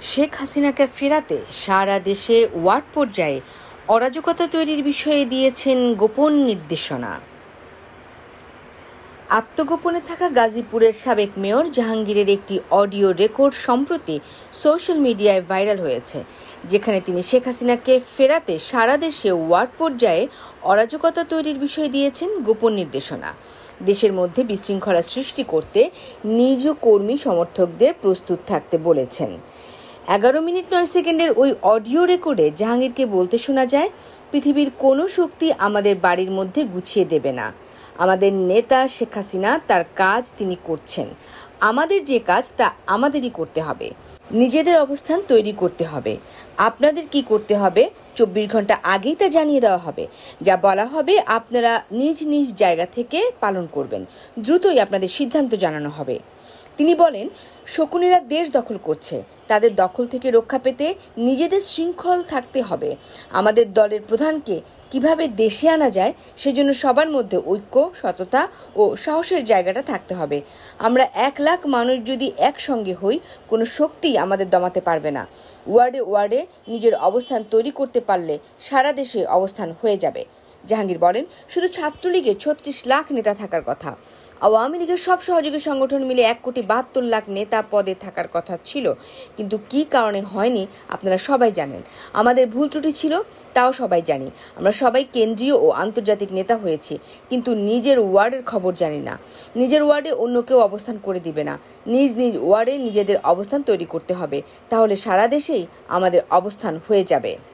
শেখ হাসিনাকে ফেরাতে সারা দেশে ওয়ার্ড পর্যায়ে অরাজকতা তৈরির বিষয়ে দিয়েছেন গোপন নির্দেশনা। আত্মগোপনে থাকা গাজীপুরের সাবেক মেয়র জাহাঙ্গীরের একটি অডিও রেকর্ড সম্প্রতি সোশ্যাল মিডিয়ায় ভাইরাল হয়েছে, যেখানে তিনি শেখ হাসিনাকে ফেরাতে সারা দেশে ওয়ার্ড পর্যায়ে অরাজকতা তৈরির বিষয়ে দিয়েছেন গোপন নির্দেশনা। দেশের মধ্যে বিশৃঙ্খলা সৃষ্টি করতে নিজ কর্মী সমর্থকদের প্রস্তুত থাকতে বলেছেন। 11 মিনিট 9 সেকেন্ডের ওই অডিও রেকর্ডে জাহাঙ্গীরকে বলতে শোনা যায়, পৃথিবীর কোনো শক্তি আমাদের বাড়ির মধ্যে গুছিয়ে দেবে না। আমাদের নেতা শেখ হাসিনা তার কাজ তিনি করছেন, আমাদের যে কাজ তা আমাদেরই করতে হবে। নিজেদের অবস্থান তৈরি করতে হবে। আপনাদের কি করতে হবে 24 ঘন্টা আগেই তা জানিয়ে দেওয়া হবে। যা বলা হবে আপনারা নিজ নিজ জায়গা থেকে পালন করবেন। দ্রুতই আপনাদের সিদ্ধান্ত জানানো হবে। তিনি বলেন, শকুনিরা দেশ দখল করছে, তাদের দখল থেকে রক্ষা পেতে নিজেদের শৃঙ্খল থাকতে হবে। আমাদের দলের প্রধানকে কিভাবে দেশে আনা যায় সেজন্য সবার মধ্যে ঐক্য, সততা ও সাহসের জায়গাটা থাকতে হবে। আমরা 1 লাখ মানুষ যদি একসঙ্গে হই, কোনো শক্তি আমাদের দমাতে পারবে না। ওয়ার্ডে ওয়ার্ডে নিজের অবস্থান তৈরি করতে পারলে সারা দেশে অবস্থান হয়ে যাবে। জাহাঙ্গীর বলেন, শুধু ছাত্রলীগের 36 লাখ নেতা থাকার কথা। আওয়ামী লীগের সব সহযোগী সংগঠন মিলে 1,72,00,000 নেতা পদে থাকার কথা ছিল, কিন্তু কি কারণে হয়নি আপনারা সবাই জানেন। আমাদের ভুল ত্রুটি ছিল, তাও সবাই জানি। আমরা সবাই কেন্দ্রীয় ও আন্তর্জাতিক নেতা হয়েছি, কিন্তু নিজের ওয়ার্ডের খবর জানি না। নিজের ওয়ার্ডে অন্য কেউ অবস্থান করে দিবে না। নিজ নিজ ওয়ার্ডে নিজেদের অবস্থান তৈরি করতে হবে, তাহলে সারা দেশেই আমাদের অবস্থান হয়ে যাবে।